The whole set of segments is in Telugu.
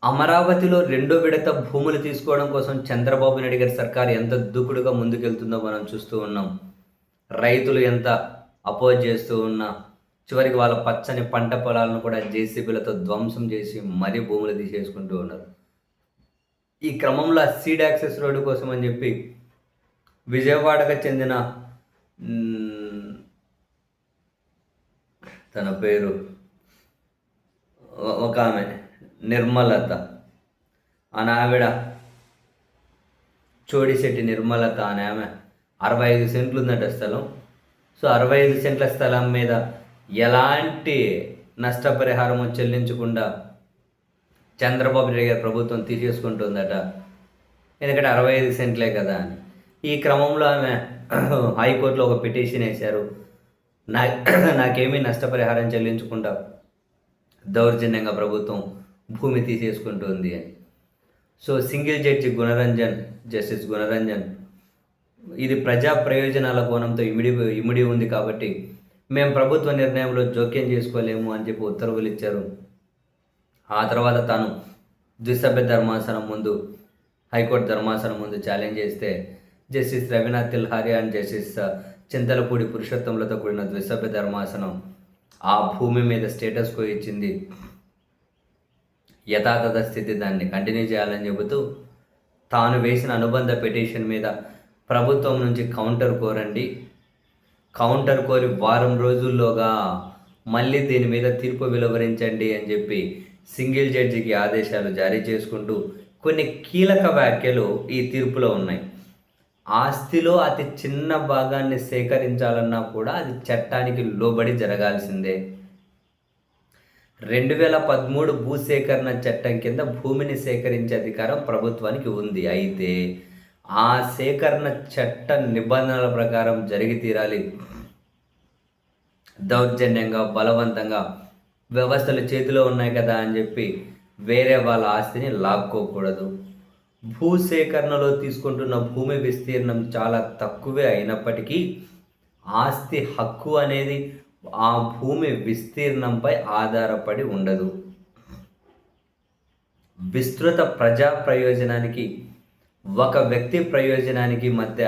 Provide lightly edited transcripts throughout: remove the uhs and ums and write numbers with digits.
అమరావతిలో రెండో విడత భూములు తీసుకోవడం కోసం చంద్రబాబు నాయుడు గారి సర్కారు ఎంత దూకుడుగా ముందుకెళ్తుందో మనం చూస్తూ ఉన్నాం. రైతులు ఎంత అపోజ్ చేస్తూ ఉన్నా, చివరికి వాళ్ళ పచ్చని పంట పొలాలను కూడా జేసీబీలతో ధ్వంసం చేసి మరీ భూములు తీసేసుకుంటూ ఉన్నారు. ఈ క్రమంలో సీడ్ యాక్సెస్ రోడ్డు కోసం అని చెప్పి విజయవాడకు చెందిన తన పేరు ఒక ఆమె నిర్మలత అని ఆవిడ చోడిశెట్టి నిర్మలత అని ఆమె 65 సెంట్లు ఉందట స్థలం. సో 65 సెంట్ల స్థలం మీద ఎలాంటి నష్టపరిహారము చెల్లించకుండా చంద్రబాబు నాయుడు గారి ప్రభుత్వం తీసేసుకుంటుందట. ఎందుకంటే 65 సెంట్లే కదా అని. ఈ క్రమంలో ఆమె హైకోర్టులో ఒక పిటిషన్ వేశారు. నాకేమీ నష్టపరిహారం చెల్లించకుండా దౌర్జన్యంగా ప్రభుత్వం భూమి తీసేసుకుంటుంది అని. So single judge justice Gunaranjan ఇది ప్రజా ప్రయోజనాల కోణంతో ఇమిడి ఉంది కాబట్టి మేము ప్రభుత్వ నిర్ణయంలో జోక్యం చేసుకోలేము అని చెప్పి ఉత్తర్వులు ఇచ్చారు. ఆ తర్వాత తాను ద్విసభ్య ధర్మాసనం ముందు, హైకోర్టు ధర్మాసనం ముందు ఛాలెంజ్ చేస్తే justice Ravinath Tilhari and justice Chintalapudi పురుషోత్తములతో కూడిన ద్విసభ్య ధర్మాసనం ఆ భూమి మీద స్టేటస్ కో ఇచ్చింది. యథాతథ స్థితి దాన్ని కంటిన్యూ చేయాలని చెబుతూ తాను వేసిన అనుబంధ పిటిషన్ మీద ప్రభుత్వం నుంచి కౌంటర్ కోరండి, కౌంటర్ కోరి వారం రోజుల్లోగా మళ్ళీ దీని మీద తీర్పు వెలువరించండి అని చెప్పి సింగిల్ జడ్జికి ఆదేశాలు జారీ చేసుకుంటూ కొన్ని కీలక వ్యాఖ్యలు ఈ తీర్పులో ఉన్నాయి. ఆస్తిలో అతి చిన్న భాగాన్ని సేకరించాలన్నా కూడా అది చట్టానికి లోబడి జరగాల్సిందే. 2013 భూసేకరణ చట్టం కింద భూమిని సేకరించే అధికారం ప్రభుత్వానికి ఉంది. అయితే ఆ సేకరణ చట్ట నిబంధనల ప్రకారం జరిగి తీరాలి. దౌర్జన్యంగా, బలవంతంగా వ్యవస్థలు చేతిలో ఉన్నాయి కదా అని చెప్పి వేరే వాళ్ళ ఆస్తిని లాక్కోకూడదు. భూసేకరణలో తీసుకుంటున్న భూమి విస్తీర్ణం చాలా తక్కువే అయినప్పటికీ ఆస్తి హక్కు అనేది ఆ భూమి విస్తీర్ణంపై ఆధారపడి ఉండదు. విస్తృత ప్రజా ప్రయోజనానికి ఒక వ్యక్తి ప్రయోజనానికి మధ్య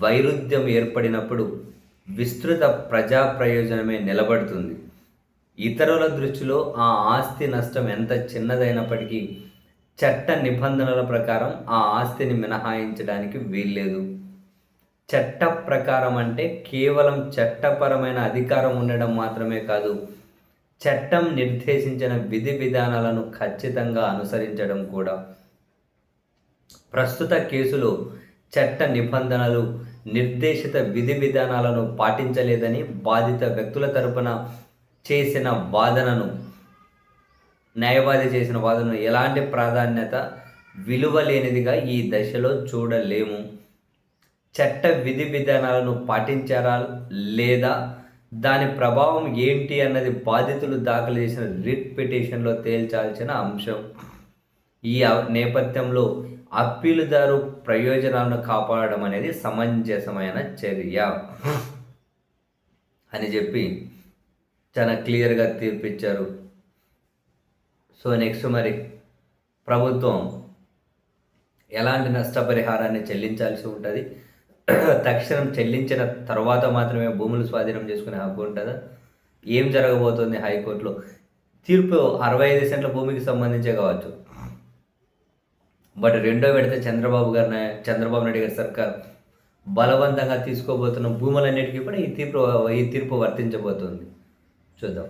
వైరుధ్యం ఏర్పడినప్పుడు విస్తృత ప్రజా ప్రయోజనమే నిలబడుతుంది. ఇతరుల దృష్టిలో ఆ ఆస్తి నష్టం ఎంత చిన్నదైనప్పటికీ చట్ట నిబంధనల ప్రకారం ఆ ఆస్తిని మినహాయించడానికి వీల్లేదు. చట్ట ప్రకారం అంటే కేవలం చట్టపరమైన అధికారం ఉండడం మాత్రమే కాదు, చట్టం నిర్దేశించిన విధి విధానాలను ఖచ్చితంగా అనుసరించడం కూడా. ప్రస్తుత కేసులో చట్ట నిబంధనలు, నిర్దేశిత విధి విధానాలను పాటించలేదని బాధిత వ్యక్తుల తరపున చేసిన వాదనను, న్యాయవాది చేసిన వాదనను ఎలాంటి ప్రాధాన్యత, విలువ లేనిదిగా ఈ దశలో చూడలేము. చట్ట విధి విధానాలను పాటించారా లేదా, దాని ప్రభావం ఏంటి అన్నది బాధితులు దాఖలు చేసిన రిట్ పిటిషన్లో తేల్చాల్సిన అంశం. ఈ నేపథ్యంలో అప్పీలుదారు ప్రయోజనాలను కాపాడడం అనేది సమంజసమైన చర్య అని చెప్పి చాలా క్లియర్గా తీర్పిచ్చారు. సో నెక్స్ట్ మరి ప్రభుత్వం ఎలాంటి నష్టపరిహారాన్ని చెల్లించాల్సి ఉంటుంది, తక్షణం చెల్లించిన తర్వాత మాత్రమే భూములు స్వాధీనం చేసుకునే హక్కు ఉంటుందా, ఏం జరగబోతుంది హైకోర్టులో? తీర్పు 65 సెంట్ల భూమికి సంబంధించే కావచ్చు, బట్ రెండో విడత చంద్రబాబు నాయుడు గారి సర్కార్ బలవంతంగా తీసుకోబోతున్న భూములన్నిటికీ కూడా ఈ తీర్పు వర్తించబోతుంది. చూద్దాం.